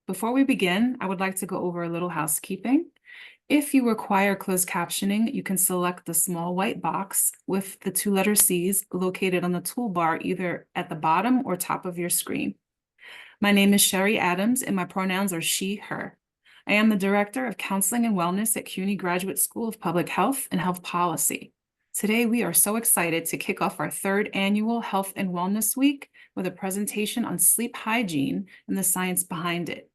Before we begin, I would like to go over a little housekeeping. If you require closed captioning, you can select the small white box with the two letter C's located on the toolbar either at the bottom or top of your screen. My name is Sherry Adams and my pronouns are she, her. I am the Director of Counseling and Wellness at CUNY Graduate School of Public Health and Health Policy. Today, we are so excited to kick off our third annual Health and Wellness Week with a presentation on sleep hygiene and the science behind it.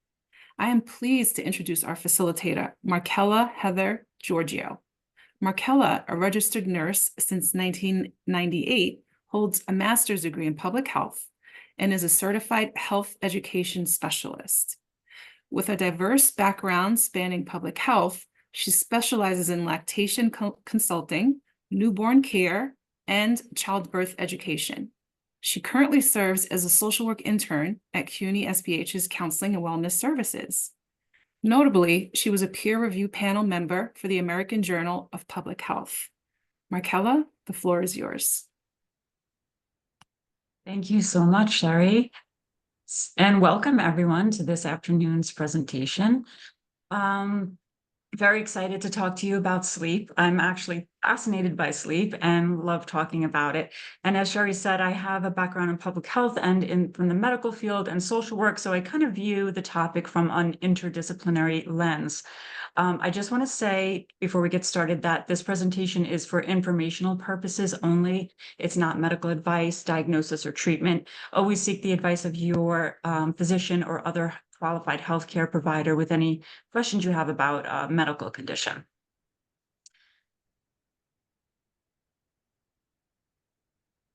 I am pleased to introduce our facilitator, Markella Heather Georgiou. Markella, a registered nurse since 1998, holds a master's degree in public health and is a certified health education specialist. With a diverse background spanning public health, she specializes in lactation consulting, newborn care, and childbirth education. She currently serves as a social work intern at CUNY SPH's Counseling and Wellness Services. Notably, she was a peer review panel member for the American Journal of Public Health. Markella, the floor is yours. Thank you so much, Sherry, and welcome everyone to this afternoon's presentation. Very excited to talk to you about sleep. I'm actually fascinated by sleep and love talking about it. And as Sherry said, I have a background in public health and from the medical field and social work, so I kind of view the topic from an interdisciplinary lens. I just want to say before we get started that this presentation is for informational purposes only. It's not medical advice, diagnosis, or treatment. Always seek the advice of your physician or other qualified healthcare provider with any questions you have about a medical condition.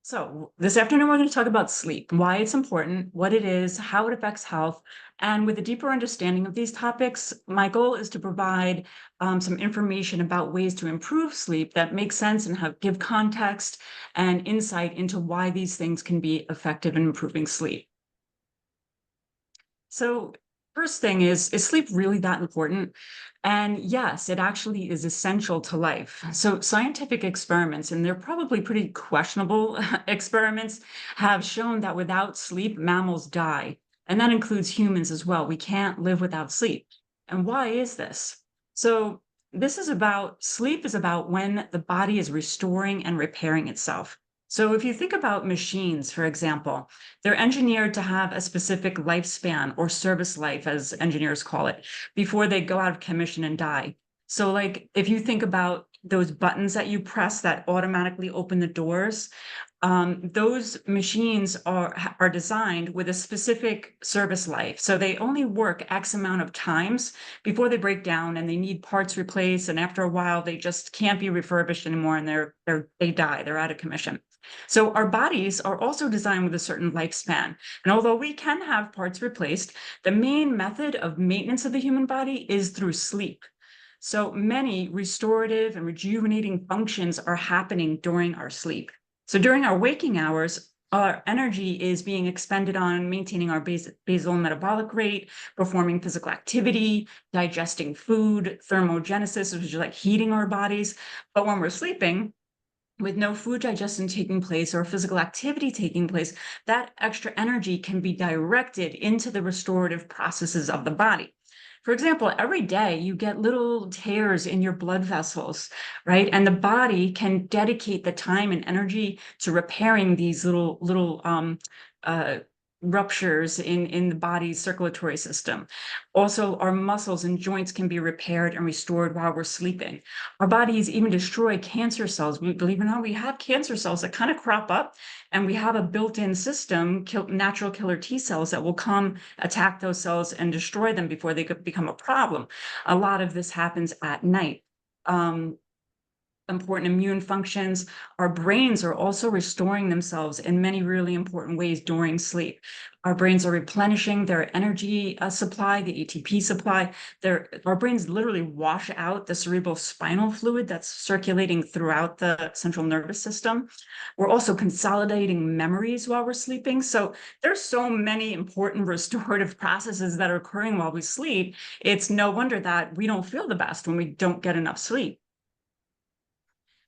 So this afternoon, we're going to talk about sleep, why it's important, what it is, how it affects health. And with a deeper understanding of these topics, my goal is to provide some information about ways to improve sleep that make sense and give context and insight into why these things can be effective in improving sleep. So first thing is sleep really that important? And yes, it actually is essential to life. So scientific experiments, and they're probably pretty questionable experiments, have shown that without sleep, mammals die. And that includes humans as well. We can't live without sleep. And why is this? So sleep is about when the body is restoring and repairing itself. So if you think about machines, for example, they're engineered to have a specific lifespan or service life, as engineers call it, before they go out of commission and die. So like if you think about those buttons that you press that automatically open the doors, those machines are designed with a specific service life. So they only work X amount of times before they break down and they need parts replaced. And after a while, they just can't be refurbished anymore and they die, they're out of commission. So our bodies are also designed with a certain lifespan. And although we can have parts replaced, the main method of maintenance of the human body is through sleep. So many restorative and rejuvenating functions are happening during our sleep. So during our waking hours, our energy is being expended on maintaining our basal metabolic rate, performing physical activity, digesting food, thermogenesis, which is like heating our bodies. But when we're sleeping, with no food digestion taking place or physical activity taking place, that extra energy can be directed into the restorative processes of the body. For example, every day you get little tears in your blood vessels, right? And the body can dedicate the time and energy to repairing these little ruptures in the body's circulatory system. Also, our muscles and joints can be repaired and restored while we're sleeping. Our bodies even destroy cancer cells. Believe it or not, we have cancer cells that kind of crop up, and we have a built-in system, natural killer T cells, that will come attack those cells and destroy them before they could become a problem. A lot of this happens at night. Important immune functions. Our brains are also restoring themselves in many really important ways during sleep. Our brains are replenishing their energy supply, the ATP supply. Our brains literally wash out the cerebral spinal fluid that's circulating throughout the central nervous system. We're also consolidating memories while we're sleeping. So there's so many important restorative processes that are occurring while we sleep. It's no wonder that we don't feel the best when we don't get enough sleep.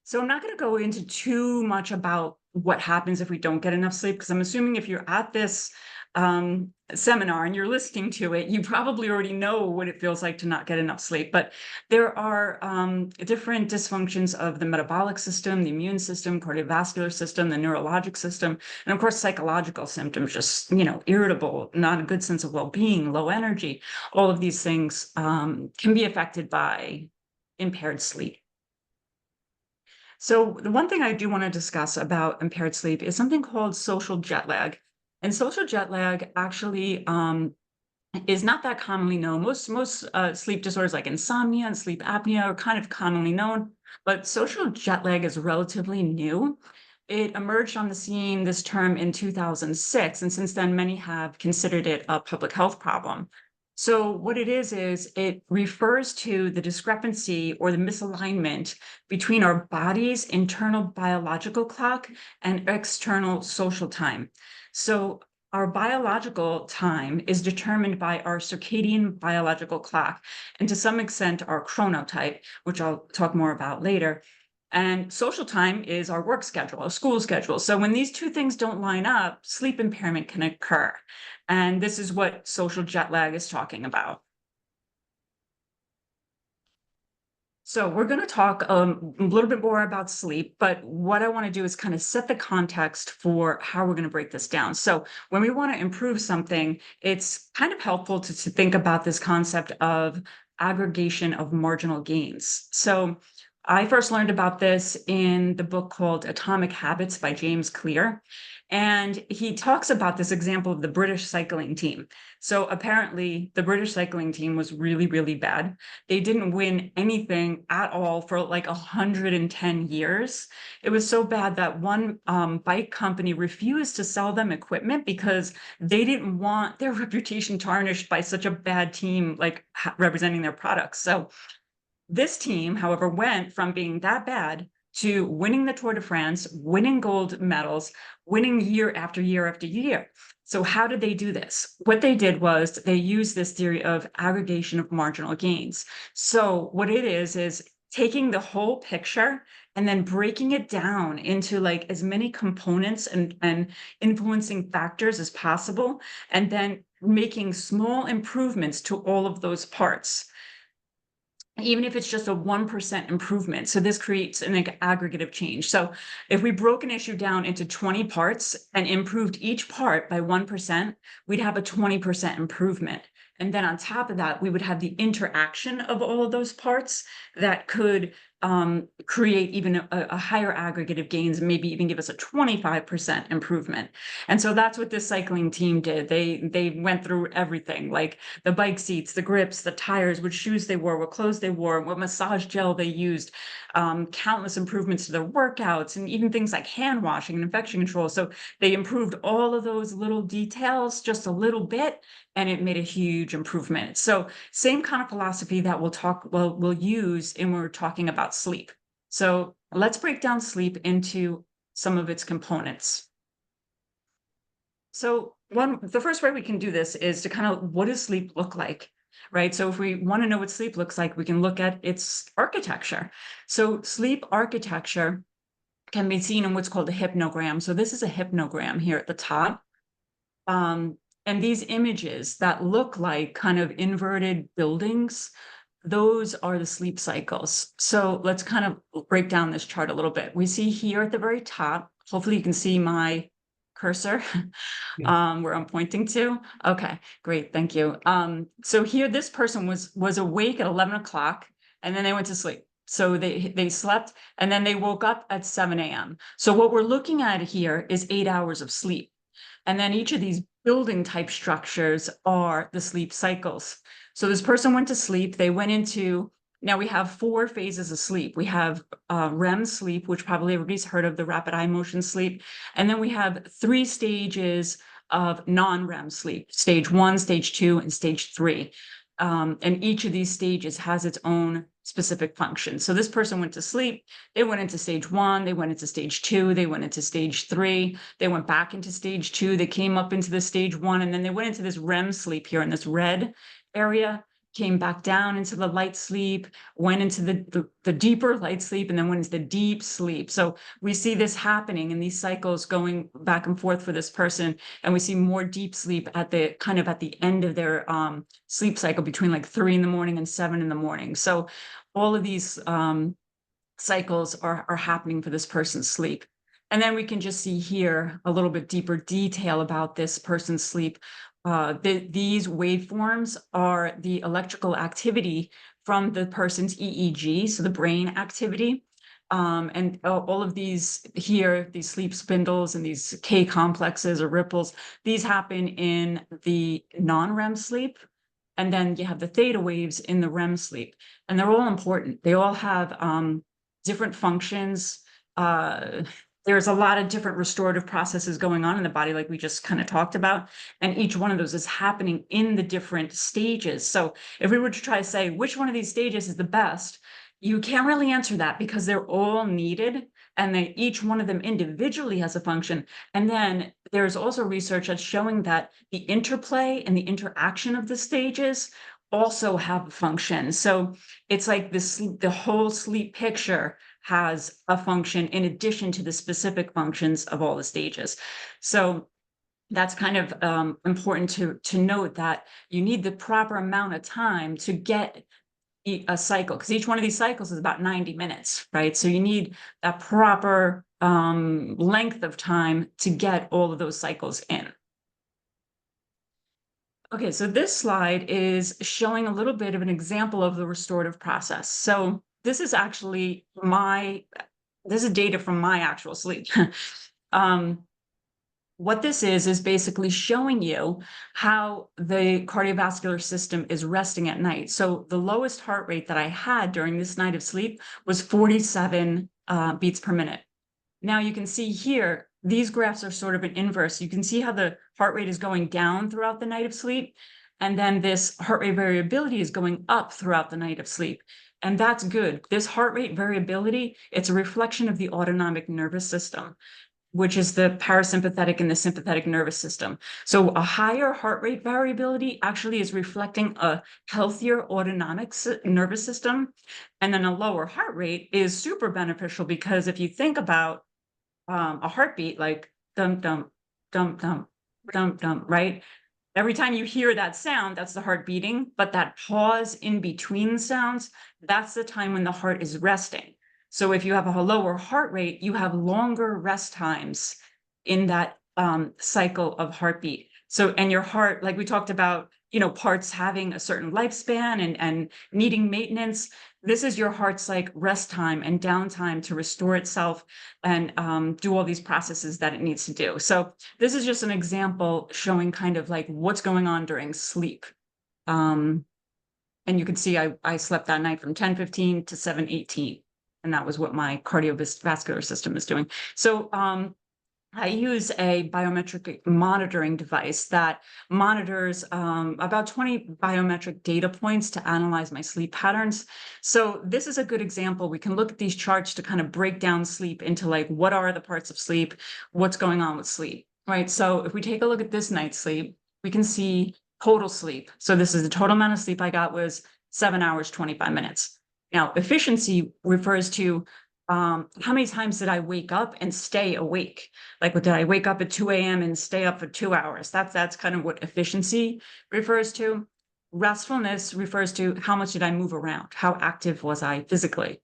So I'm not going to go into too much about what happens if we don't get enough sleep, because I'm assuming if you're at this seminar and you're listening to it, you probably already know what it feels like to not get enough sleep. But there are different dysfunctions of the metabolic system, the immune system, cardiovascular system, the neurologic system, and of course, psychological symptoms, just, irritable, not a good sense of well-being, low energy. All of these things can be affected by impaired sleep. So the one thing I do want to discuss about impaired sleep is something called social jet lag. And social jet lag actually is not that commonly known. Most sleep disorders like insomnia and sleep apnea are kind of commonly known, but social jet lag is relatively new. It emerged on the scene, this term, in 2006, and since then, many have considered it a public health problem. So what it is it refers to the discrepancy or the misalignment between our body's internal biological clock and external social time. So our biological time is determined by our circadian biological clock, and to some extent, our chronotype, which I'll talk more about later. And social time is our work schedule, our school schedule. So when these two things don't line up, sleep impairment can occur. And this is what social jet lag is talking about. So we're going to talk a little bit more about sleep, but what I want to do is kind of set the context for how we're going to break this down. So when we want to improve something, it's kind of helpful to think about this concept of aggregation of marginal gains. So I first learned about this in the book called Atomic Habits by James Clear. And he talks about this example of the British cycling team. So apparently the British cycling team was really, really bad. They didn't win anything at all for like 110 years. It was so bad that one bike company refused to sell them equipment because they didn't want their reputation tarnished by such a bad team, like representing their products. So this team, however, went from being that bad to winning the Tour de France, winning gold medals, winning year after year after year. So how did they do this? What they did was they used this theory of aggregation of marginal gains. So what it is taking the whole picture and then breaking it down into like as many components and influencing factors as possible, and then making small improvements to all of those parts, even if it's just a 1% improvement. So this creates an aggregative change. So if we broke an issue down into 20 parts and improved each part by 1%, we'd have a 20% improvement. And then on top of that, we would have the interaction of all of those parts that could create even a higher aggregative gains, maybe even give us a 25% improvement. And so that's what this cycling team did. They went through everything, like the bike seats, the grips, the tires, which shoes they wore, what clothes they wore, what massage gel they used, countless improvements to their workouts, and even things like hand washing and infection control. So they improved all of those little details just a little bit, and it made a huge improvement. So same kind of philosophy that we'll use when we're talking about sleep. So let's break down sleep into some of its components. So the first way we can do this is to kind of, what does sleep look like? Right. So if we want to know what sleep looks like, we can look at its architecture. So sleep architecture can be seen in what's called a hypnogram. So this is a hypnogram here at the top. And these images that look like kind of inverted buildings, those are the sleep cycles. So let's kind of break down this chart a little bit. We see here at the very top, hopefully you can see my cursor where I'm pointing to. Okay, great, thank you. So here, this person was awake at 11 o'clock and then they went to sleep. So they slept and then they woke up at 7 a.m. So what we're looking at here is 8 hours of sleep. And then each of these building type structures are the sleep cycles. So this person went to sleep, they went into, now we have 4 phases of sleep. We have REM sleep, which probably everybody's heard of, the rapid eye motion sleep. And then we have 3 stages of non-REM sleep, stage 1, stage 2, and stage 3. And each of these stages has its own specific function. So this person went to sleep, they went into stage 1, they went into stage 2, they went into stage 3, they went back into stage 2, they came up into the stage 1, and then they went into this REM sleep here in this red area. came back down into the light sleep, went into the deeper light sleep, and then went into the deep sleep. So we see this happening in these cycles going back and forth for this person. And we see more deep sleep at the kind of at the end of their sleep cycle between like 3 in the morning and 7 in the morning. So all of these cycles are happening for this person's sleep. And then we can just see here a little bit deeper detail about this person's sleep. These waveforms are the electrical activity from the person's EEG, so the brain activity. And all of these here, these sleep spindles and these K complexes or ripples, these happen in the non-REM sleep. And then you have the theta waves in the REM sleep. And they're all important. They all have different functions. There's a lot of different restorative processes going on in the body, like we just kind of talked about. And each one of those is happening in the different stages. So if we were to try to say which one of these stages is the best, you can't really answer that because they're all needed and each one of them individually has a function. And then there's also research that's showing that the interplay and the interaction of the stages also have a function. So it's like the whole sleep picture has a function in addition to the specific functions of all the stages. So that's kind of important to note that you need the proper amount of time to get a cycle, because each one of these cycles is about 90 minutes, right? So you need that proper length of time to get all of those cycles in. Okay, so this slide is showing a little bit of an example of the restorative process. So this is actually this is data from my actual sleep. What this is basically showing you how the cardiovascular system is resting at night. So the lowest heart rate that I had during this night of sleep was 47 beats per minute. Now you can see here, these graphs are sort of an inverse. You can see how the heart rate is going down throughout the night of sleep. And then this heart rate variability is going up throughout the night of sleep. And that's good. This heart rate variability, it's a reflection of the autonomic nervous system, which is the parasympathetic and the sympathetic nervous system. So a higher heart rate variability actually is reflecting a healthier autonomic nervous system. And then a lower heart rate is super beneficial because if you think about a heartbeat, like dum, dum, dum, dum, dum, dum, right? Every time you hear that sound, that's the heart beating, but that pause in between sounds, that's the time when the heart is resting. So if you have a lower heart rate, you have longer rest times in that cycle of heartbeat. So, and your heart, like we talked about, parts having a certain lifespan and needing maintenance. This is your heart's like rest time and downtime to restore itself and do all these processes that it needs to do. So this is just an example showing kind of like what's going on during sleep. And you can see I slept that night from 10:15 to 7:18. And that was what my cardiovascular system is doing. So I use a biometric monitoring device that monitors about 20 biometric data points to analyze my sleep patterns. So this is a good example. We can look at these charts to kind of break down sleep into like, what are the parts of sleep? What's going on with sleep, right? So if we take a look at this night's sleep, we can see total sleep. So this is the total amount of sleep I got was 7 hours, 25 minutes. Now, efficiency refers to how many times did I wake up and stay awake? Like, did I wake up at 2 a.m. and stay up for 2 hours? That's kind of what efficiency refers to. Restfulness refers to how much did I move around? How active was I physically?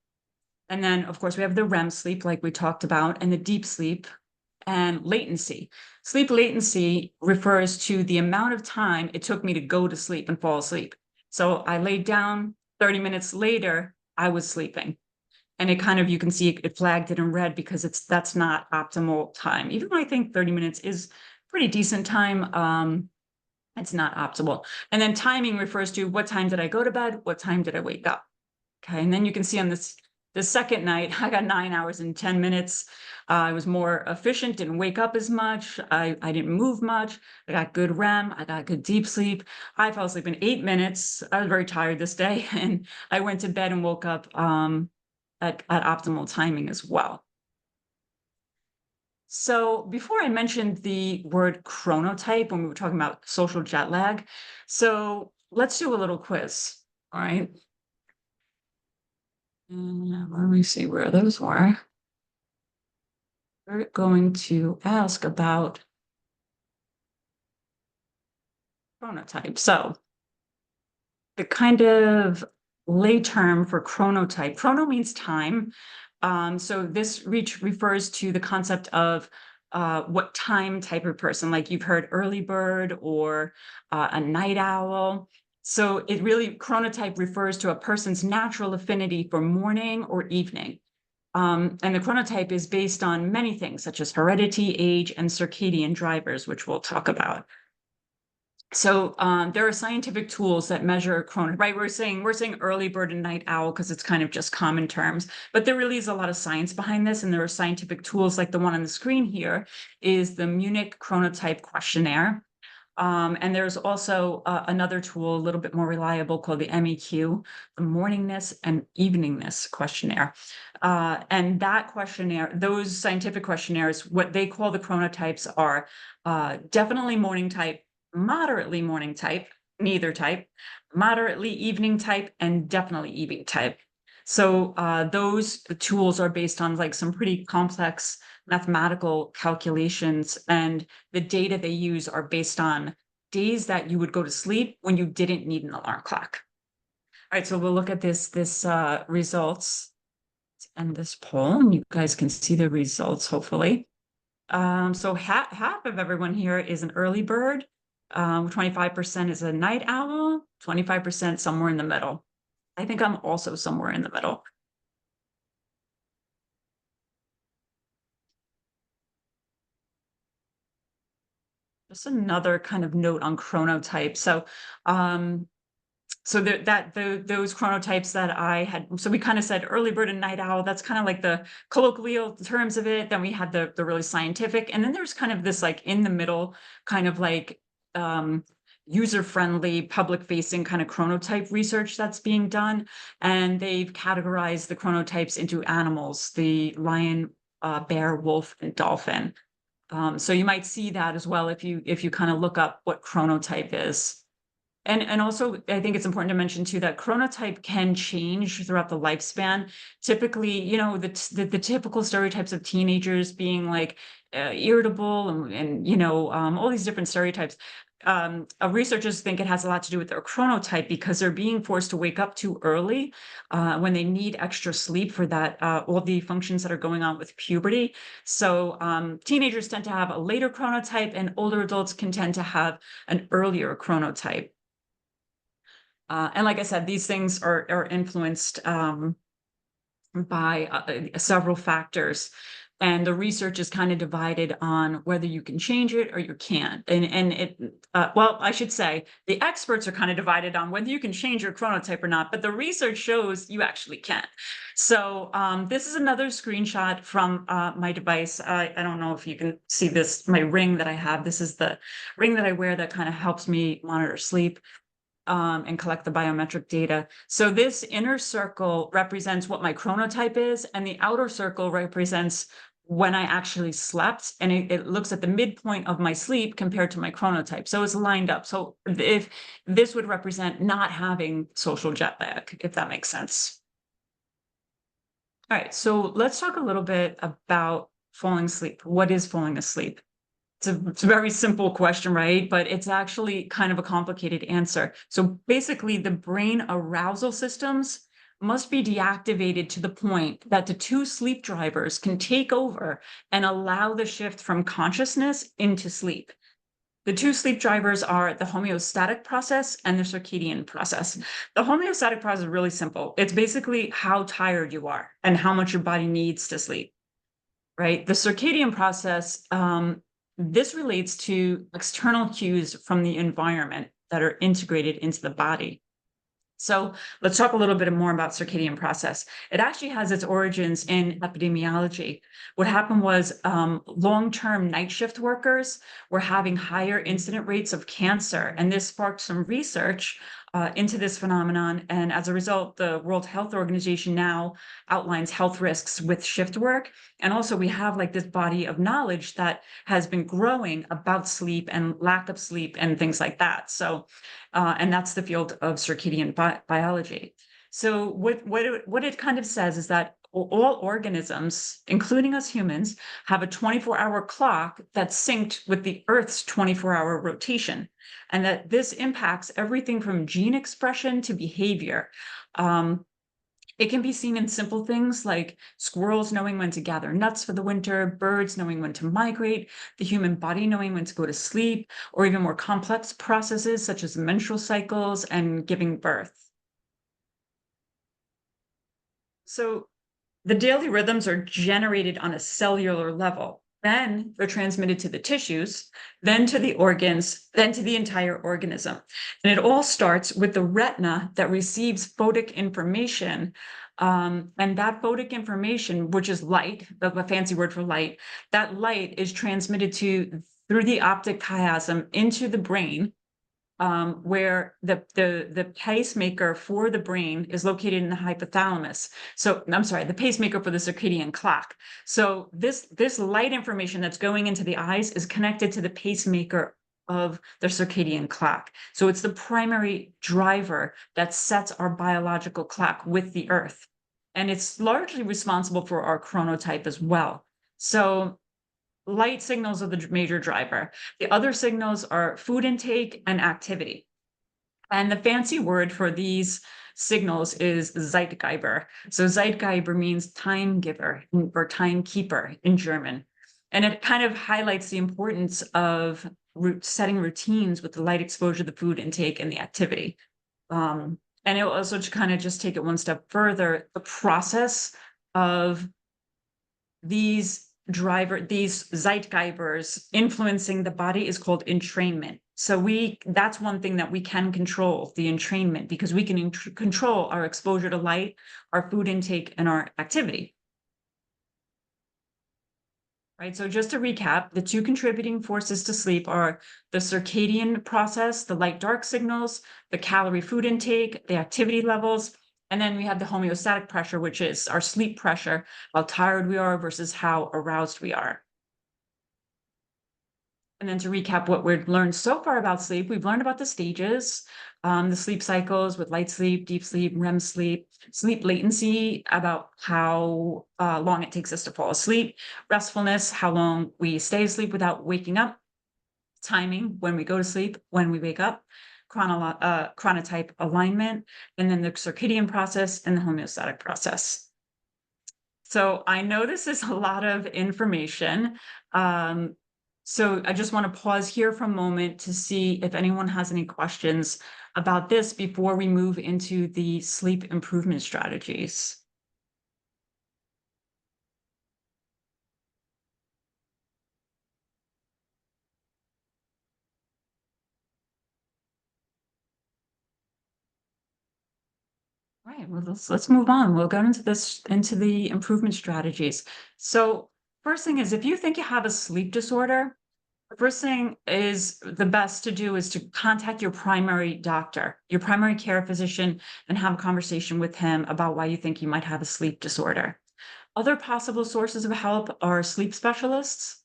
And then, of course, we have the REM sleep, like we talked about, and the deep sleep and latency. Sleep latency refers to the amount of time it took me to go to sleep and fall asleep. So I laid down 30 minutes later, I was sleeping. And it kind of, you can see it flagged it in red because that's not optimal time. Even though I think 30 minutes is pretty decent time, it's not optimal. And then timing refers to what time did I go to bed? What time did I wake up? Okay, and then you can see on the second night, I got 9 hours and 10 minutes. I was more efficient, didn't wake up as much. I didn't move much. I got good REM. I got good deep sleep. I fell asleep in 8 minutes. I was very tired this day. And I went to bed and woke up at optimal timing as well. So before I mentioned the word chronotype when we were talking about social jet lag, so let's do a little quiz. All right. And let me see where those were. We're going to ask about chronotype. So the kind of lay term for chronotype, chrono means time. So this refers to the concept of what time type of person, like you've heard early bird or a night owl. So it really, chronotype refers to a person's natural affinity for morning or evening. And the chronotype is based on many things, such as heredity, age, and circadian drivers, which we'll talk about. So there are scientific tools that measure chrono, right? We're saying early bird and night owl because it's kind of just common terms, but there really is a lot of science behind this, and there are scientific tools like the one on the screen here is the Munich Chronotype Questionnaire. And there's also another tool, a little bit more reliable, called the MEQ, the Morningness and Eveningness Questionnaire. And that questionnaire, those scientific questionnaires, what they call the chronotypes are definitely morning type, moderately morning type, neither type, moderately evening type, and definitely evening type. So those tools are based on like some pretty complex mathematical calculations, and the data they use are based on days that you would go to sleep when you didn't need an alarm clock. All right, so we'll look at this results and this poll, and you guys can see the results, hopefully. So half of everyone here is an early bird. 25% is a night owl, 25% somewhere in the middle. I think I'm also somewhere in the middle. Just another kind of note on chronotype. So those chronotypes that I had, so we kind of said early bird and night owl, that's kind of like the colloquial terms of it. Then we had the really scientific, and then there's kind of this like in the middle kind of like user-friendly, public-facing kind of chronotype research that's being done. And they've categorized the chronotypes into animals, the lion, bear, wolf, and dolphin. So you might see that as well if you kind of look up what chronotype is. And also, I think it's important to mention too that chronotype can change throughout the lifespan. Typically, you know, the typical stereotypes of teenagers being like irritable and you know, all these different stereotypes. Researchers think it has a lot to do with their chronotype because they're being forced to wake up too early when they need extra sleep for that, all the functions that are going on with puberty. So teenagers tend to have a later chronotype, and older adults can tend to have an earlier chronotype. And like I said, these things are influenced by several factors. And the research is kind of divided on whether you can change it or you can't. And it, well, I should say the experts are kind of divided on whether you can change your chronotype or not, but the research shows you actually can. So this is another screenshot from my device. I don't know if you can see this, my ring that I have. This is the ring that I wear that kind of helps me monitor sleep and collect the biometric data. So this inner circle represents what my chronotype is, and the outer circle represents when I actually slept, and it looks at the midpoint of my sleep compared to my chronotype. So it's lined up. So if this would represent not having social jet lag, if that makes sense. All right, so let's talk a little bit about falling asleep. What is falling asleep? It's a very simple question, right? But it's actually kind of a complicated answer. So basically, the brain arousal systems must be deactivated to the point that the two sleep drivers can take over and allow the shift from consciousness into sleep. The two sleep drivers are the homeostatic process and the circadian process. The homeostatic process is really simple. It's basically how tired you are and how much your body needs to sleep, right? The circadian process, this relates to external cues from the environment that are integrated into the body. So let's talk a little bit more about circadian process. It actually has its origins in epidemiology. What happened was long-term night shift workers were having higher incident rates of cancer, and this sparked some research into this phenomenon. And as a result, the World Health Organization now outlines health risks with shift work. And also we have like this body of knowledge that has been growing about sleep and lack of sleep and things like that. So, and that's the field of circadian biology. So what it kind of says is that all organisms, including us humans, have a 24-hour clock that's synced with the Earth's 24-hour rotation, and that this impacts everything from gene expression to behavior. It can be seen in simple things like squirrels knowing when to gather nuts for the winter, birds knowing when to migrate, the human body knowing when to go to sleep, or even more complex processes such as menstrual cycles and giving birth. So the daily rhythms are generated on a cellular level. Then they're transmitted to the tissues, then to the organs, then to the entire organism. And it all starts with the retina that receives photic information. And that photic information, which is light, a fancy word for light, that light is transmitted through the optic chiasm into the brain, where the pacemaker for the brain is located in the hypothalamus. So I'm sorry, the pacemaker for the circadian clock. So this light information that's going into the eyes is connected to the pacemaker of the circadian clock. So it's the primary driver that sets our biological clock with the Earth. And it's largely responsible for our chronotype as well. So light signals are the major driver. The other signals are food intake and activity. And the fancy word for these signals is Zeitgeber. So Zeitgeber means time giver or timekeeper in German. And it kind of highlights the importance of setting routines with the light exposure, the food intake, and the activity. And it will also kind of just take it one step further, the process of these Zeitgebers influencing the body is called entrainment. So that's one thing that we can control, the entrainment, because we can control our exposure to light, our food intake, and our activity. Right, so just to recap, the two contributing forces to sleep are the circadian process, the light-dark signals, the calorie food intake, the activity levels, and then we have the homeostatic pressure, which is our sleep pressure, how tired we are versus how aroused we are. And then to recap what we've learned so far about sleep, we've learned about the stages, the sleep cycles with light sleep, deep sleep, REM sleep, sleep latency, about how long it takes us to fall asleep, restfulness, how long we stay asleep without waking up, timing, when we go to sleep, when we wake up, chronotype alignment, and then the circadian process and the homeostatic process. So I know this is a lot of information. So I just want to pause here for a moment to see if anyone has any questions about this before we move into the sleep improvement strategies. All right, well, let's move on. We'll go into the improvement strategies. So first thing is, if you think you have a sleep disorder, the first thing is the best to do is to contact your primary doctor, your primary care physician, and have a conversation with him about why you think you might have a sleep disorder. Other possible sources of help are sleep specialists.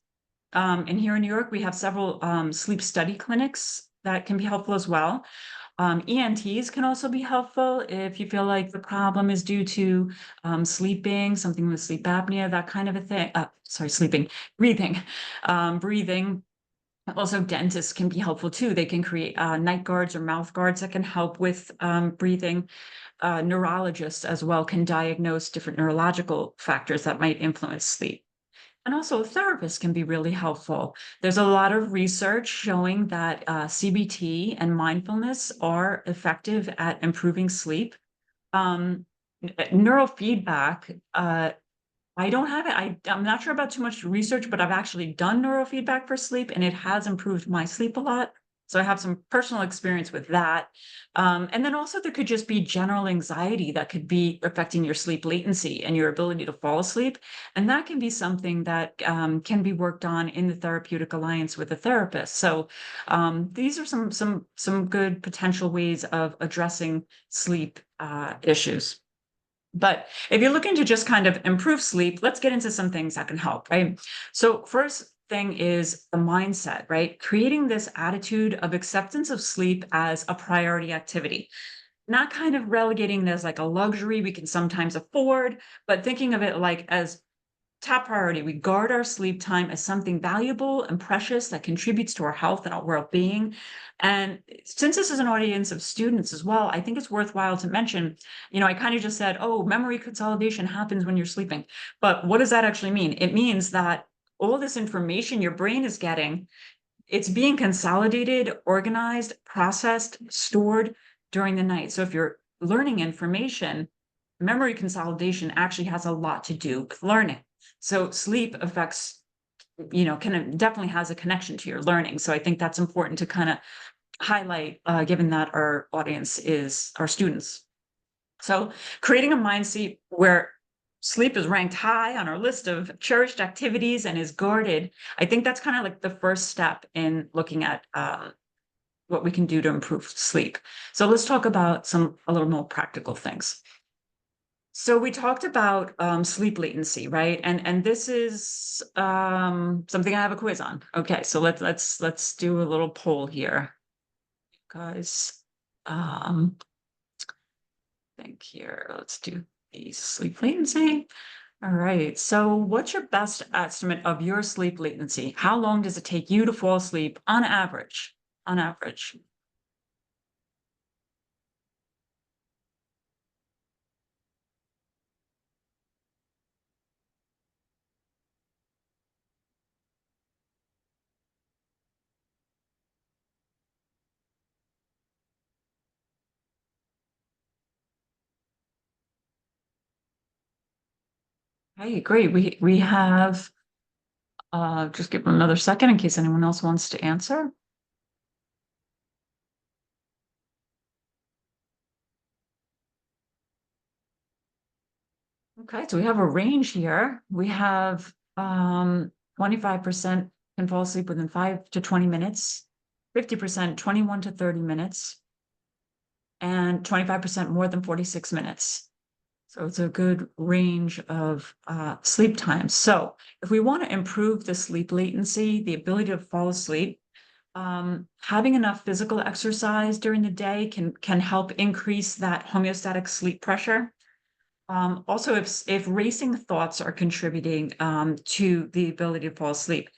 And here in New York, we have several sleep study clinics that can be helpful as well. ENTs can also be helpful if you feel like the problem is due to sleeping, something with sleep apnea, that kind of a thing. Breathing. Breathing. Also, dentists can be helpful too. They can create night guards or mouth guards that can help with breathing. Neurologists as well can diagnose different neurological factors that might influence sleep. And also, therapists can be really helpful. There's a lot of research showing that CBT and mindfulness are effective at improving sleep. Neurofeedback, I don't have it. I'm not sure about too much research, but I've actually done neurofeedback for sleep, and it has improved my sleep a lot. So I have some personal experience with that. And then also there could just be general anxiety that could be affecting your sleep latency and your ability to fall asleep. And that can be something that can be worked on in the therapeutic alliance with a therapist. So these are some good potential ways of addressing sleep issues. But if you're looking to just kind of improve sleep, let's get into some things that can help, right? So first thing is the mindset, right? Creating this attitude of acceptance of sleep as a priority activity, not kind of relegating it as like a luxury we can sometimes afford, but thinking of it like as top priority. We guard our sleep time as something valuable and precious that contributes to our health and our well-being. And since this is an audience of students as well, I think it's worthwhile to mention, I kind of just said, oh, memory consolidation happens when you're sleeping. But what does that actually mean? It means that all this information your brain is getting, it's being consolidated, organized, processed, stored during the night. So if you're learning information, memory consolidation actually has a lot to do with learning. So sleep affects, definitely has a connection to your learning. So I think that's important to kind of highlight, given that our audience is our students. So creating a mindset where sleep is ranked high on our list of cherished activities and is guarded, I think that's kind of like the first step in looking at what we can do to improve sleep. So let's talk about a little more practical things. So we talked about sleep latency, right? And this is something I have a quiz on. Okay, so let's do a little poll here, guys. Think here. Let's do the sleep latency. All right. So what's your best estimate of your sleep latency? How long does it take you to fall asleep on average? On average. I agree. We have just give them another second in case anyone else wants to answer. Okay, so we have a range here. We have 25% can fall asleep within 5 to 20 minutes, 50% 21 to 30 minutes, and 25% more than 46 minutes. So it's a good range of sleep times. So if we want to improve the sleep latency, the ability to fall asleep, having enough physical exercise during the day can help increase that homeostatic sleep pressure. Also, if racing thoughts are contributing to the ability to fall asleep,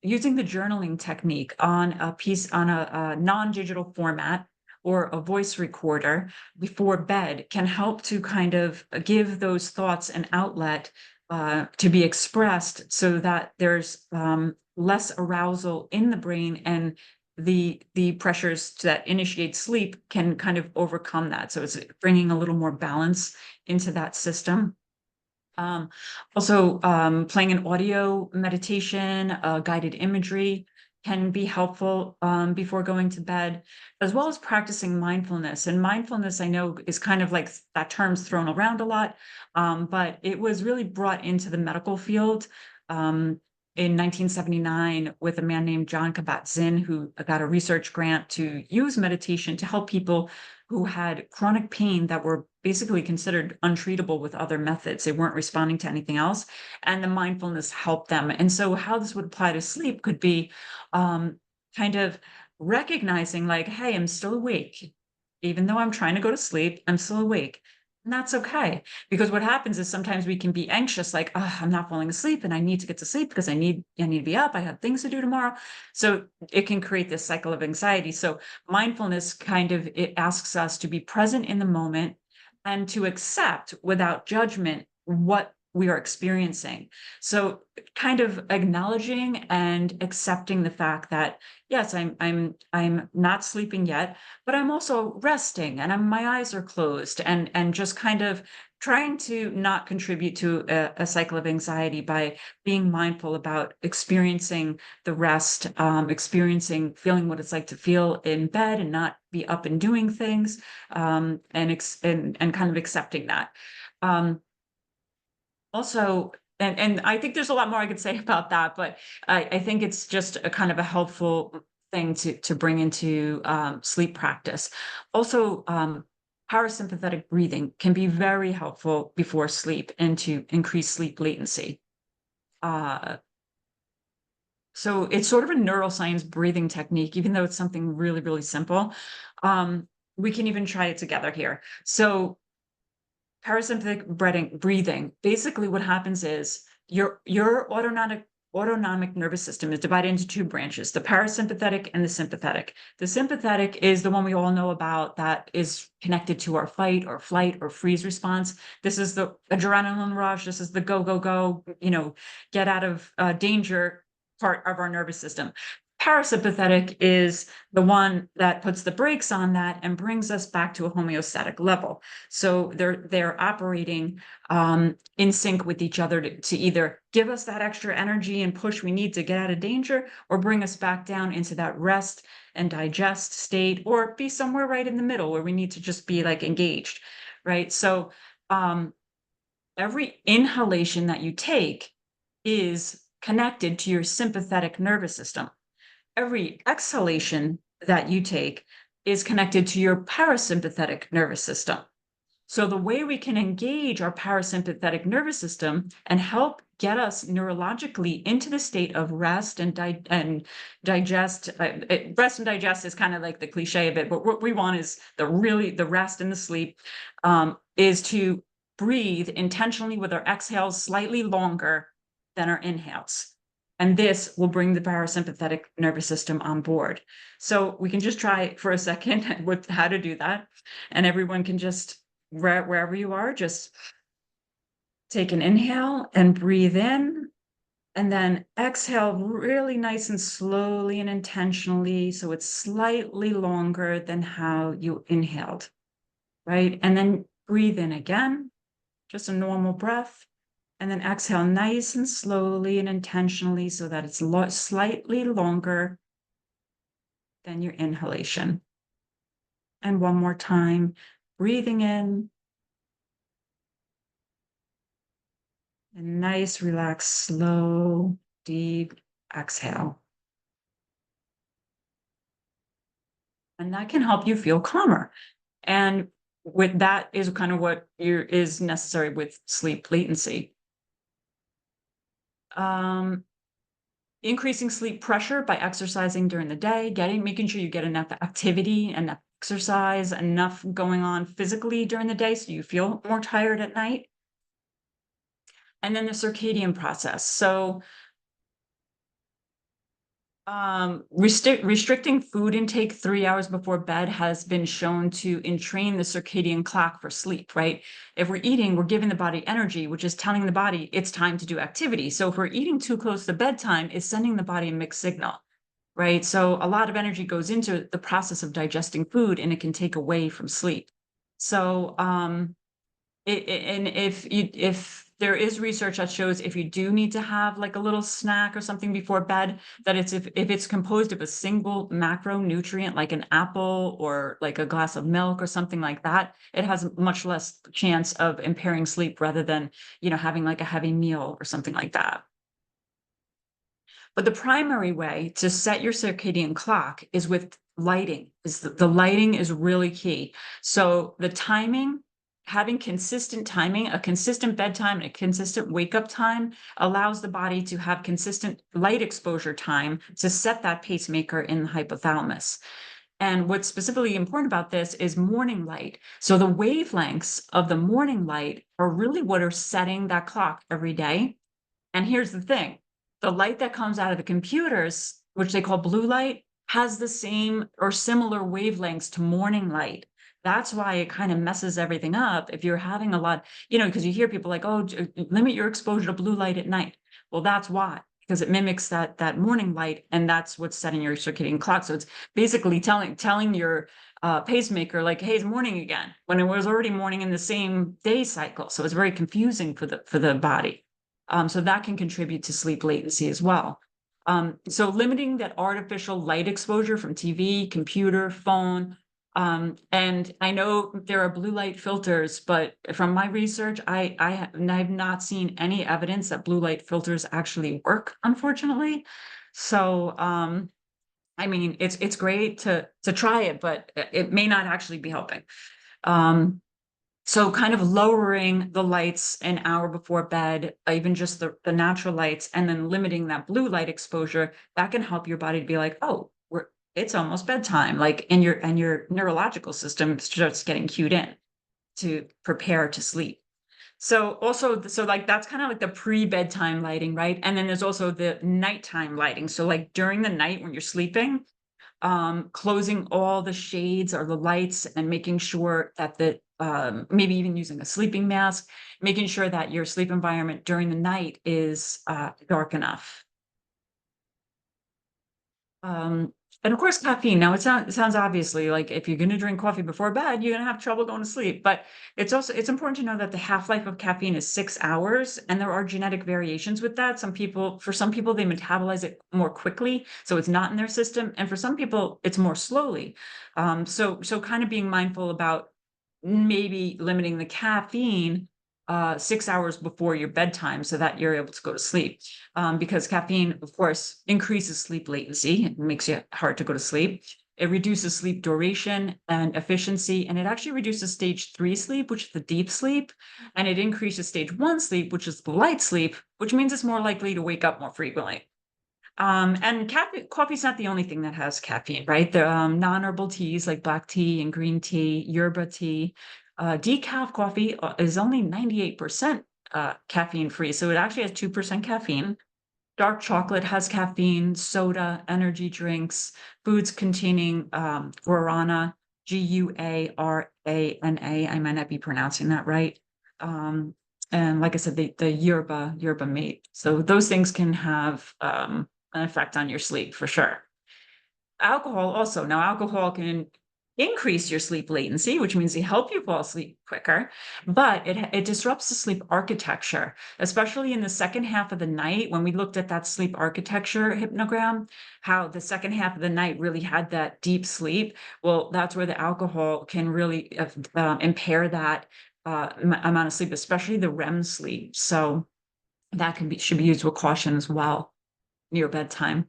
using the journaling technique on a non-digital format or a voice recorder before bed can help to kind of give those thoughts an outlet to be expressed so that there's less arousal in the brain, and the pressures that initiate sleep can kind of overcome that. So it's bringing a little more balance into that system. Also, playing an audio meditation, guided imagery can be helpful before going to bed, as well as practicing mindfulness. And mindfulness, I know, is kind of like that term's thrown around a lot, but it was really brought into the medical field in 1979 with a man named John Kabat-Zinn, who got a research grant to use meditation to help people who had chronic pain that were basically considered untreatable with other methods. They weren't responding to anything else, and the mindfulness helped them. And so how this would apply to sleep could be kind of recognizing like, hey, I'm still awake. Even though I'm trying to go to sleep, I'm still awake. And that's okay. Because what happens is sometimes we can be anxious, like, oh, I'm not falling asleep and I need to get to sleep because I need to be up. I have things to do tomorrow. So it can create this cycle of anxiety. So mindfulness it asks us to be present in the moment and to accept without judgment what we are experiencing. So kind of acknowledging and accepting the fact that, yes, I'm not sleeping yet, but I'm also resting and my eyes are closed, and just kind of trying to not contribute to a cycle of anxiety by being mindful about experiencing the rest, feeling what it's like to feel in bed and not be up and doing things, and kind of accepting that. Also, and I think there's a lot more I could say about that, but I think it's just a kind of a helpful thing to bring into sleep practice. Also, parasympathetic breathing can be very helpful before sleep and to increase sleep latency. So it's sort of a neuroscience breathing technique, even though it's something really, really simple. We can even try it together here. So parasympathetic breathing, basically what happens is your autonomic nervous system is divided into two branches, the parasympathetic and the sympathetic. The sympathetic is the one we all know about that is connected to our fight or flight or freeze response. This is the adrenaline rush. This is the go, go, go, get out of danger part of our nervous system. Parasympathetic is the one that puts the brakes on that and brings us back to a homeostatic level. So they're operating in sync with each other to either give us that extra energy and push we need to get out of danger, or bring us back down into that rest and digest state, or be somewhere right in the middle where we need to just be like engaged, right? So every inhalation that you take is connected to your sympathetic nervous system. Every exhalation that you take is connected to your parasympathetic nervous system. So the way we can engage our parasympathetic nervous system and help get us neurologically into the state of rest and digest. Rest and digest is kind of like the cliche of it, but what we want is the rest and the sleep, is to breathe intentionally with our exhales slightly longer than our inhales. And this will bring the parasympathetic nervous system on board. So we can just try for a second with how to do that. And everyone can just, wherever you are, just take an inhale and breathe in, and then exhale really nice and slowly and intentionally. So it's slightly longer than how you inhaled, right? And then breathe in again, just a normal breath. And then exhale nice and slowly and intentionally so that it's slightly longer than your inhalation. And one more time, breathing in. And nice, relaxed, slow, deep exhale. And that can help you feel calmer. And with that is kind of what is necessary with sleep latency. Increasing sleep pressure by exercising during the day, making sure you get enough activity, enough exercise, enough going on physically during the day so you feel more tired at night. And then the circadian process. So restricting food intake 3 hours before bed has been shown to entrain the circadian clock for sleep, right? If we're eating, we're giving the body energy, which is telling the body it's time to do activity. So if we're eating too close to bedtime, it's sending the body a mixed signal, right? So a lot of energy goes into the process of digesting food, and it can take away from sleep. So and if there is research that shows if you do need to have like a little snack or something before bed, that it's if it's composed of a single macronutrient like an apple or like a glass of milk or something like that, it has much less chance of impairing sleep rather than, having like a heavy meal or something like that. But the primary way to set your circadian clock is with lighting. The lighting is really key. So the timing, having consistent timing, a consistent bedtime and a consistent wake up time allows the body to have consistent light exposure time to set that pacemaker in the hypothalamus. And what's specifically important about this is morning light. So the wavelengths of the morning light are really what are setting that clock every day. And here's the thing, the light that comes out of the computers, which they call blue light, has the same or similar wavelengths to morning light. That's why it kind of messes everything up. If you're having a lot, because you hear people like, oh, limit your exposure to blue light at night. Well, that's why, because it mimics that morning light, and that's what's setting your circadian clock. So it's basically telling your pacemaker like, hey, it's morning again, when it was already morning in the same day cycle. So it's very confusing for the body. So that can contribute to sleep latency as well. So limiting that artificial light exposure from TV, computer, phone. And I know there are blue light filters, but from my research, I've not seen any evidence that blue light filters actually work, unfortunately. So, I mean, it's great to try it, but it may not actually be helping. So kind of lowering the lights an hour before bed, even just the natural lights, and then limiting that blue light exposure, that can help your body to be like, oh, it's almost bedtime. Like, and your neurological system starts getting cued in to prepare to sleep. So also, so like that's kind of like the pre-bedtime lighting, right? And then there's also the nighttime lighting. So like during the night when you're sleeping, closing all the shades or the lights and making sure that maybe even using a sleeping mask, making sure that your sleep environment during the night is dark enough. And of course, caffeine. Now, it sounds obviously like if you're going to drink coffee before bed, you're going to have trouble going to sleep. But it's important to know that the half-life of caffeine is 6 hours, and there are genetic variations with that. For some people, they metabolize it more quickly, so it's not in their system, and for some people, it's more slowly. So kind of being mindful about maybe limiting the caffeine 6 hours before your bedtime so that you're able to go to sleep. Because caffeine, of course, increases sleep latency. It makes it hard to go to sleep. It reduces sleep duration and efficiency, and it actually reduces stage 3 sleep, which is the deep sleep, and it increases stage 1 sleep, which is the light sleep, which means it's more likely to wake up more frequently. And coffee is not the only thing that has caffeine, right? The non-herbal teas like black tea and green tea, yerba tea, decaf coffee is only 98% caffeine free. So it actually has 2% caffeine. Dark chocolate has caffeine, soda, energy drinks, foods containing guarana, Guarana. I might not be pronouncing that right. And like I said, the yerba mate. So those things can have an effect on your sleep for sure. Alcohol also. Now, alcohol can increase your sleep latency, which means they help you fall asleep quicker, but it disrupts the sleep architecture, especially in the second half of the night. When we looked at that sleep architecture hypnogram, how the second half of the night really had that deep sleep. Well, that's where the alcohol can really impair that amount of sleep, especially the REM sleep. So that should be used with caution as well near bedtime.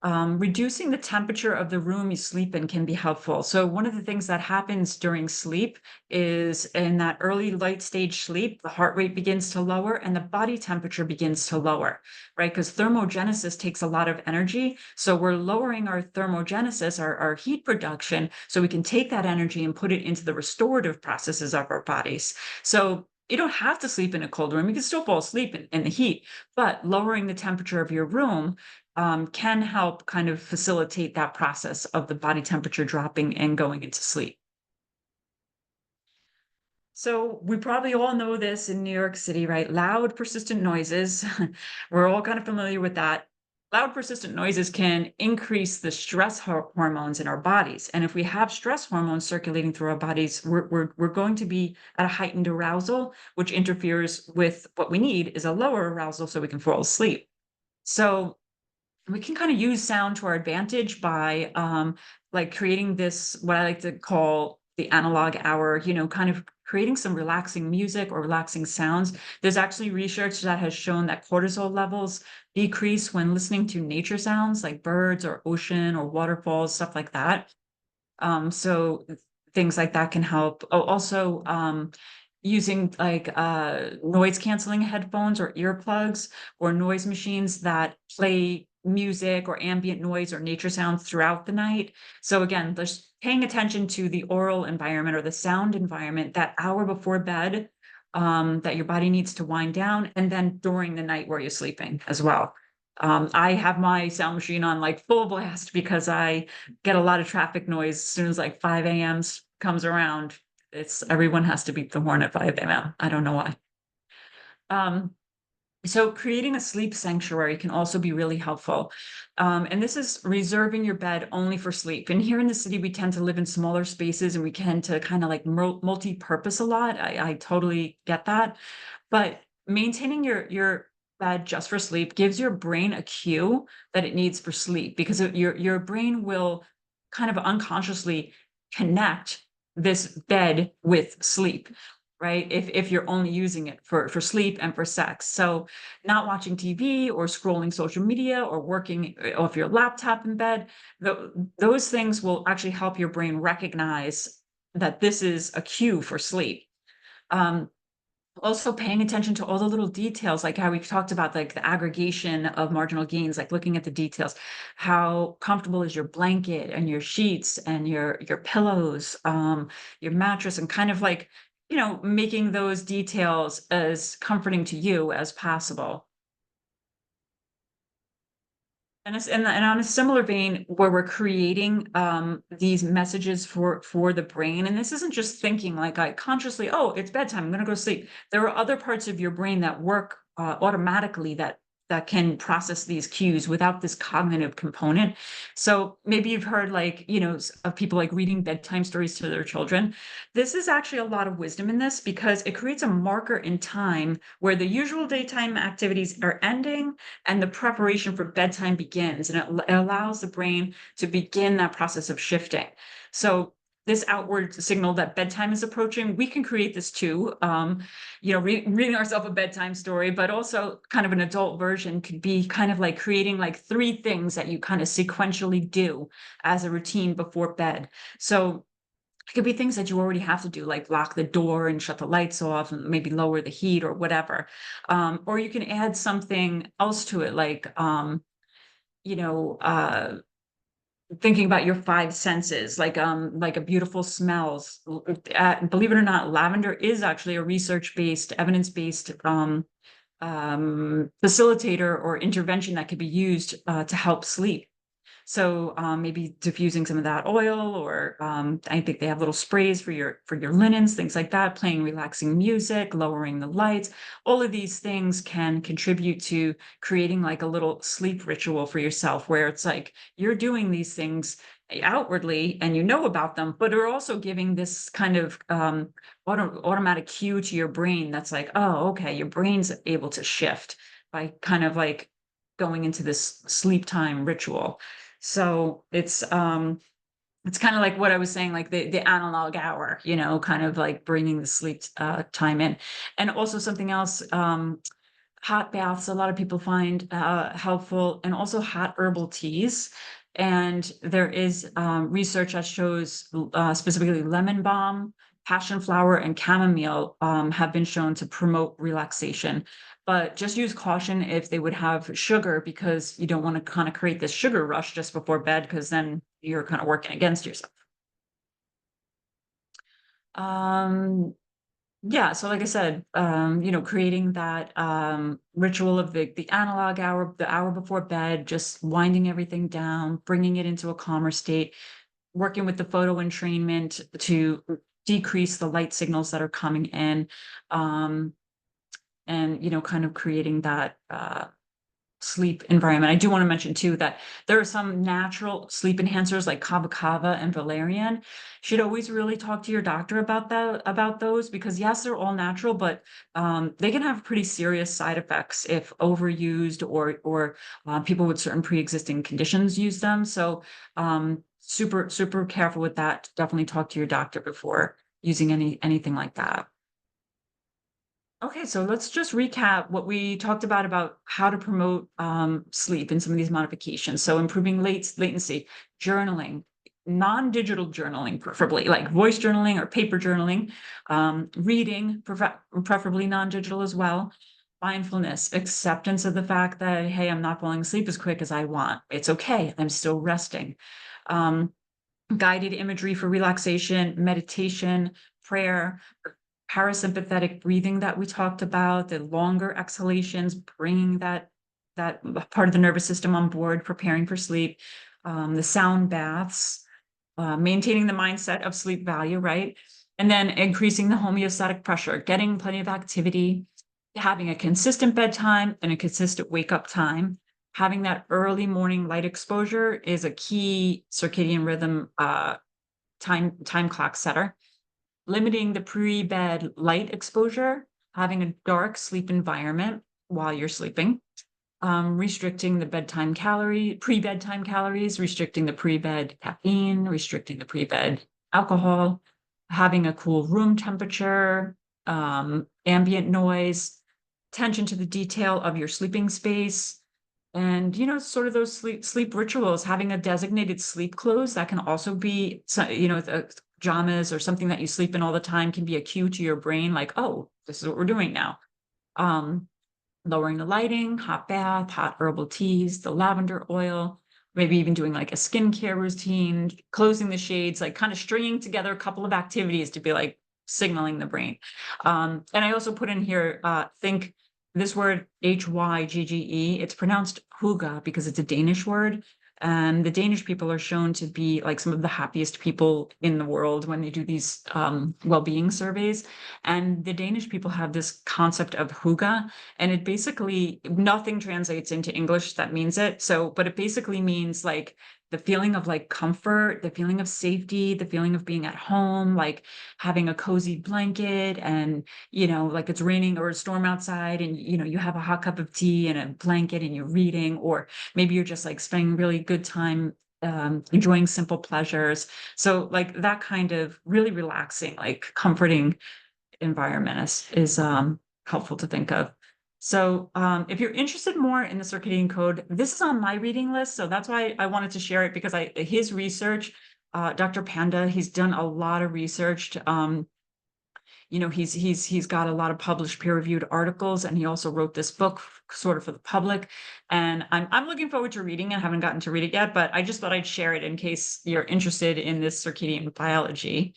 Reducing the temperature of the room you sleep in can be helpful. So one of the things that happens during sleep is in that early light stage sleep, the heart rate begins to lower and the body temperature begins to lower, right? Because thermogenesis takes a lot of energy. So we're lowering our thermogenesis, our heat production, so we can take that energy and put it into the restorative processes of our bodies. So you don't have to sleep in a cold room. You can still fall asleep in the heat, but lowering the temperature of your room can help kind of facilitate that process of the body temperature dropping and going into sleep. So we probably all know this in New York City, right? Loud, persistent noises. We're all kind of familiar with that. Loud, persistent noises can increase the stress hormones in our bodies. And if we have stress hormones circulating through our bodies, we're going to be at a heightened arousal, which interferes with what we need is a lower arousal so we can fall asleep. So we can kind of use sound to our advantage by like creating this, what I like to call the analog hour, kind of creating some relaxing music or relaxing sounds. There's actually research that has shown that cortisol levels decrease when listening to nature sounds like birds or ocean or waterfalls, stuff like that. So things like that can help. Oh, also, using like noise canceling headphones or earplugs or noise machines that play music or ambient noise or nature sounds throughout the night. So again, just paying attention to the oral environment or the sound environment that hour before bed, that your body needs to wind down, and then during the night where you're sleeping as well. I have my sound machine on like full blast because I get a lot of traffic noise as soon as like 5 a.m. comes around, everyone has to beat the horn at 5 a.m. I don't know why. So creating a sleep sanctuary can also be really helpful. And this is reserving your bed only for sleep. And here in the city, we tend to live in smaller spaces and we tend to kind of like multi-purpose a lot. I totally get that. But maintaining your bed just for sleep gives your brain a cue that it needs for sleep, because your brain will kind of unconsciously connect this bed with sleep, right? If you're only using it for sleep and for sex. So not watching TV or scrolling social media or working off your laptop in bed, those things will actually help your brain recognize that this is a cue for sleep. Also paying attention to all the little details, like how we've talked about, like the aggregation of marginal gains, like looking at the details. How comfortable is your blanket and your sheets and your pillows, your mattress, and kind of like, making those details as comforting to you as possible. And on a similar vein, where we're creating these messages for the brain, and this isn't just thinking like I consciously, oh, it's bedtime, I'm going to go to sleep. There are other parts of your brain that work automatically that can process these cues without this cognitive component. So maybe you've heard, like, of people like reading bedtime stories to their children. This is actually a lot of wisdom in this, because it creates a marker in time where the usual daytime activities are ending and the preparation for bedtime begins, and it allows the brain to begin that process of shifting. So this outward signal that bedtime is approaching, we can create this too. Reading ourselves a bedtime story, but also kind of an adult version could be kind of like creating like 3 things that you kind of sequentially do as a routine before bed. So it could be things that you already have to do, like lock the door and shut the lights off and maybe lower the heat or whatever. Or you can add something else to it, like, you know, uh, thinking about your 5 senses, like a beautiful smells. Believe it or not, lavender is actually a research-based, evidence-based facilitator or intervention that could be used to help sleep. So maybe diffusing some of that oil, or I think they have little sprays for your linens, things like that, playing relaxing music, lowering the lights. All of these things can contribute to creating like a little sleep ritual for yourself, where it's like you're doing these things outwardly and you know about them, but are also giving this kind of automatic cue to your brain that's like, oh, okay, your brain's able to shift by kind of like going into this sleep time ritual. So it's kind of like what I was saying, like the analog hour, kind of like bringing the sleep time in. And also something else, hot baths, a lot of people find helpful, and also hot herbal teas. And there is research that shows specifically lemon balm, passion flower, and chamomile have been shown to promote relaxation. But just use caution if they would have sugar, because you don't want to kind of create this sugar rush just before bed, because then you're kind of working against yourself. Um, yeah, so like I said, creating that ritual of the analog hour, the hour before bed, just winding everything down, bringing it into a calmer state, working with the photo entrainment to decrease the light signals that are coming in, and kind of creating that sleep environment. I do want to mention too that there are some natural sleep enhancers like kava kava and valerian. You should always really talk to your doctor about those, because yes, they're all natural, but they can have pretty serious side effects if overused, or people with certain pre-existing conditions use them. So super careful with that. Definitely talk to your doctor before using anything like that. Okay, so let's just recap what we talked about how to promote sleep in some of these modifications. So improving latency, journaling, non-digital journaling, preferably like voice journaling or paper journaling, reading, preferably non-digital as well, mindfulness, acceptance of the fact that, hey, I'm not falling asleep as quick as I want. It's okay, I'm still resting. Um, Guided imagery for relaxation, meditation, prayer, parasympathetic breathing that we talked about, the longer exhalations, bringing that part of the nervous system on board, preparing for sleep, the sound baths, maintaining the mindset of sleep value, right? And then increasing the homeostatic pressure, getting plenty of activity, having a consistent bedtime and a consistent wake up time. Having that early morning light exposure is a key circadian rhythm time clock setter. Limiting the pre-bed light exposure, having a dark sleep environment while you're sleeping, restricting the pre-bedtime calories, restricting the pre-bed caffeine, restricting the pre-bed alcohol, having a cool room temperature, ambient noise, attention to the detail of your sleeping space, and sort of those sleep rituals, having a designated sleep clothes that can also be, the pajamas or something that you sleep in all the time can be a cue to your brain, like, oh, this is what we're doing now. Lowering the lighting, hot bath, hot herbal teas, the lavender oil, maybe even doing like a skincare routine, closing the shades, like kind of stringing together a couple of activities to be like signaling the brain. And I also put in here, think this word Hygge, it's pronounced hygge because it's a Danish word. And the Danish people are shown to be like some of the happiest people in the world when they do these well-being surveys. And the Danish people have this concept of hygge, and it basically, nothing translates into English that means it. So, but it basically means like the feeling of like comfort, the feeling of safety, the feeling of being at home, like having a cozy blanket and, like it's raining or a storm outside and, you have a hot cup of tea and a blanket and you're reading, or maybe you're just like spending really good time enjoying simple pleasures. So like that kind of really relaxing, like comforting environment is helpful to think of. So if you're interested more in the circadian code, this is on my reading list. So that's why I wanted to share it, because his research, Dr. Panda, he's done a lot of research. He's got a lot of published peer-reviewed articles, and he also wrote this book sort of for the public. And I'm looking forward to reading it. I haven't gotten to read it yet, but I just thought I'd share it in case you're interested in this circadian biology.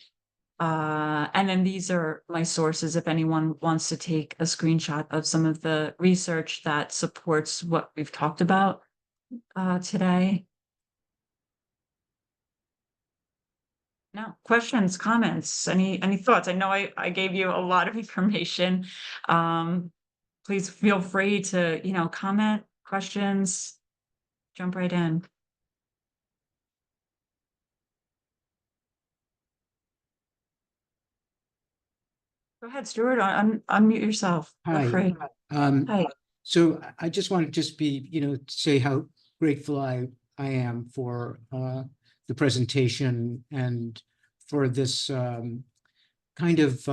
And then these are my sources if anyone wants to take a screenshot of some of the research that supports what we've talked about today. No, questions, comments, any thoughts? I know I gave you a lot of information. Please feel free to, comment, questions, jump right in. Go ahead, Stuart, unmute yourself. Feel Hi. free. Hi. So I just want to say how grateful I am for the presentation and for this kind of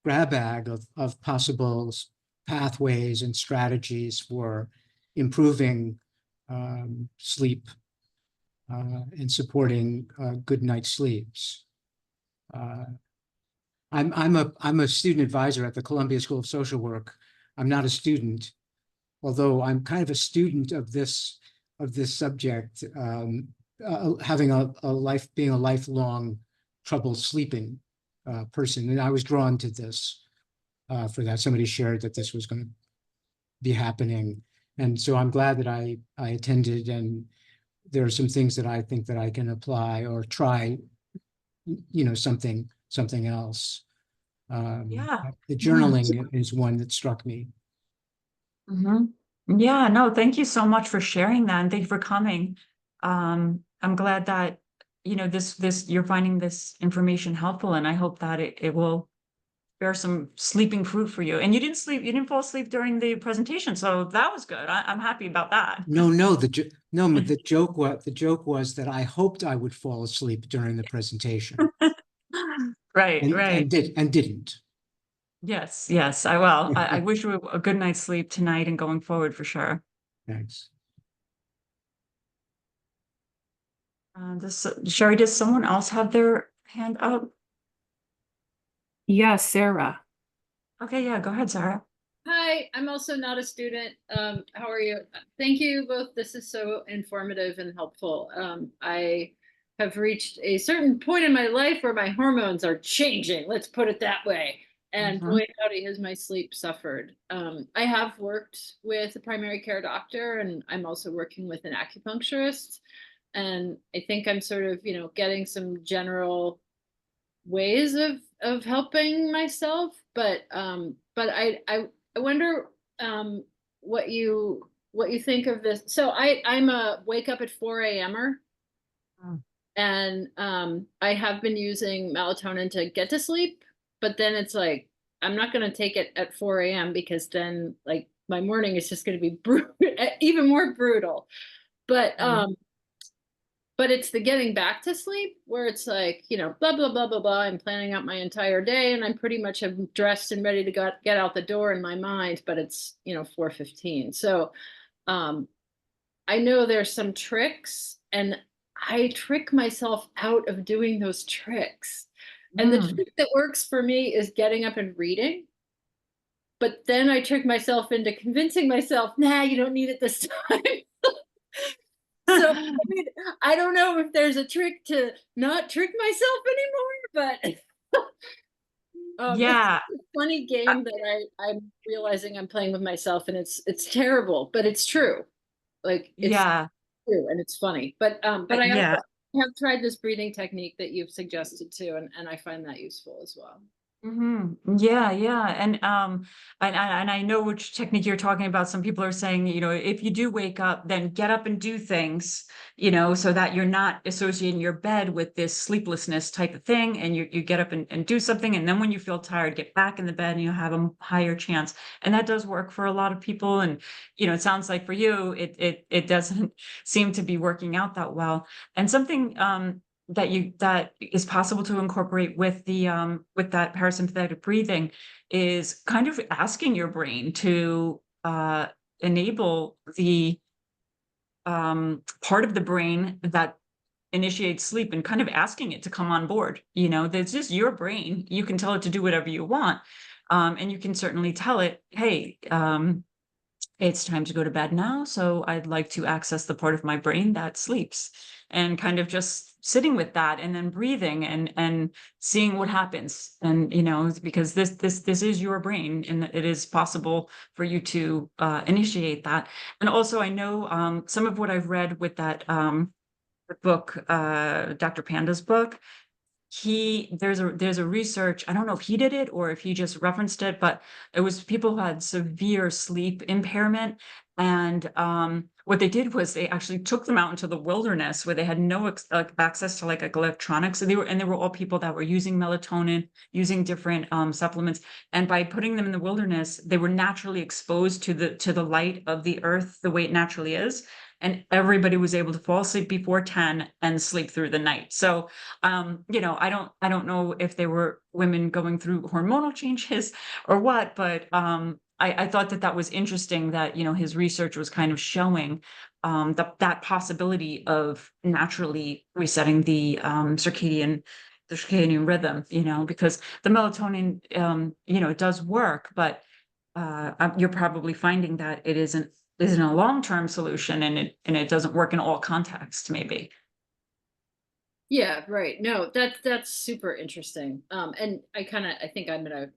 grab bag of possible pathways and strategies for improving sleep and supporting good night's sleeps. I'm a student advisor at the Columbia School of Social Work. I'm not a student, although I'm kind of a student of this subject, having being a lifelong trouble sleeping person, and I was drawn to this for that. Somebody shared that this was going to be happening, and so I'm glad that I attended. And there are some things that I think that I can apply or try, something else. Yeah. The journaling is one that struck me. Yeah, no, thank you so much for sharing that, and thank you for coming. I'm glad that you're finding this information helpful, and I hope that it will bear some sleeping fruit for you. And you didn't fall asleep during the presentation, so that was good. I'm happy about that. No, the joke was that I hoped I would fall asleep during the presentation. Right, right. And didn't. Yes, I will. I wish you a good night's sleep tonight and going forward for sure. Thanks. Sherry, does someone else have their hand up? Yes, Sarah. Okay, yeah, go ahead, Sarah. Hi, I'm also not a student. How are you? Thank you both. This is so informative and helpful. I have reached a certain point in my life where my hormones are changing, let's put it that way. And boy, howdy, has my sleep suffered. I have worked with a primary care doctor, and I'm also working with an acupuncturist. and I think I'm sort of, getting some general ways of helping myself, but I wonder what you think of this. So I'm a wake up at 4 a.m.er. Mm. And I have been using melatonin to get to sleep, but then it's like I'm not going to take it at 4 a.m. because then like my morning is just going to be even more brutal. But but it's the getting back to sleep where it's like, blah blah blah blah blah. I'm planning out my entire day, and I'm pretty much dressed and ready to get out the door in my mind. But it's 4:15, so I know there's some tricks, and I trick myself out of doing those tricks. And the trick that works for me is getting up and reading. But then I trick myself into convincing myself, nah, you don't need it this time. So I mean, I don't know if there's a trick to not trick myself anymore, but Yeah. it's a funny game that I'm realizing I'm playing with myself, and it's terrible, but it's true. Like it's Yeah. true and it's funny. But I Yeah. also have tried this breathing technique that you've suggested too, and I find that useful as well. Yeah, yeah. And I know which technique you're talking about. Some people are saying, if you do wake up, then get up and do things, so that you're not associating your bed with this sleeplessness type of thing. And you get up and do something. And then when you feel tired, get back in the bed and you have a higher chance. And that does work for a lot of people. And, it sounds like for you, it doesn't seem to be working out that well. And something, that is possible to incorporate with with that parasympathetic breathing is kind of asking your brain to enable the part of the brain that initiates sleep, and kind of asking it to come on board. That's just your brain. You can tell it to do whatever you want, and you can certainly tell it, hey, it's time to go to bed now, so I'd like to access the part of my brain that sleeps, and kind of just sitting with that and then breathing and seeing what happens. And because this is your brain, and it is possible for you to initiate that. And also, I know some of what I've read with that book, Dr. Panda's book. There's a research, I don't know if he did it or if he just referenced it, but it was people who had severe sleep impairment. And what they did was they actually took them out into the wilderness where they had no access to like electronics. So they were all people that were using melatonin, using different supplements. And by putting them in the wilderness, they were naturally exposed to the light of the earth the way it naturally is. And everybody was able to fall asleep before 10 and sleep through the night. So I don't know if they were women going through hormonal changes or what, but I thought that was interesting that, his research was kind of showing that possibility of naturally resetting the circadian rhythm, because the melatonin, it does work, but you're probably finding that it isn't a long-term solution, and it doesn't work in all contexts, maybe. Yeah, right. No, that's super interesting. And I think I'm gonna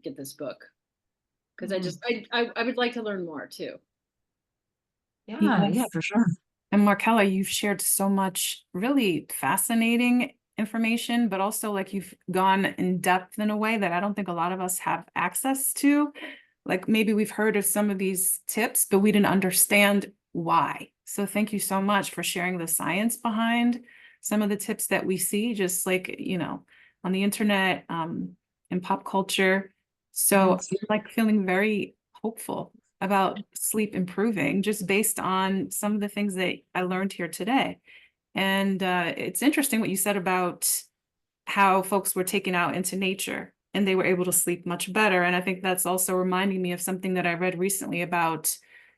get this book because I would like to learn more too. Yeah, Yes. for sure. And Markella, you've shared so much really fascinating information, but also like you've gone in depth in a way that I don't think a lot of us have access to. Like maybe we've heard of some of these tips, but we didn't understand why. So thank you so much for sharing the science behind some of the tips that we see, just like, on the internet, in pop culture. So Yes. I'm like feeling very hopeful about sleep improving just based on some of the things that I learned here today. And it's interesting what you said about how folks were taken out into nature and they were able to sleep much better. And I think that's also reminding me of something that I read recently about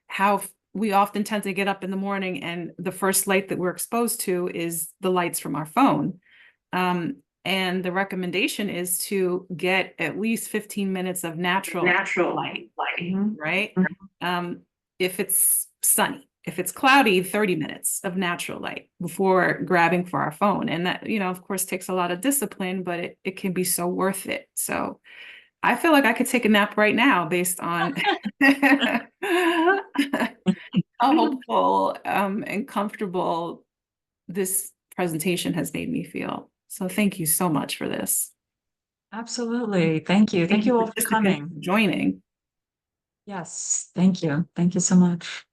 how we often tend to get up in the morning and the first light that we're exposed to is the lights from our phone. And the recommendation is to get at least 15 minutes of natural light, right? If it's sunny. If it's cloudy, 30 minutes of natural light before grabbing for our phone. And that, of course, takes a lot of discipline, but it can be so worth it. So I feel like I could take a nap right now based on how hopeful and comfortable this presentation has made me feel. So thank you so much for this. Absolutely. Thank you. Thank you all for participants coming. joining. Yes, thank you. Thank you so much.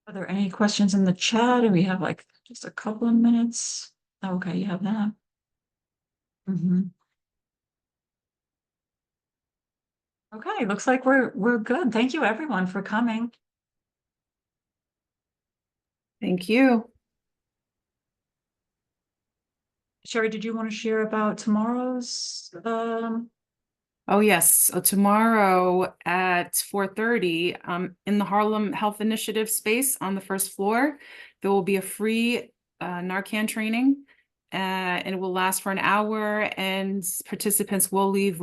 Are there any questions in the chat? And we have like just a couple of minutes. Okay, you have that. Okay, looks like we're good. Thank you everyone for coming. Thank you. Sherry, did you want to share about tomorrow's Oh, yes. So tomorrow at 4:30, in the Harlem Health Initiative space on the first floor, there will be a free Narcan training, and it will last for an hour, and participants will leave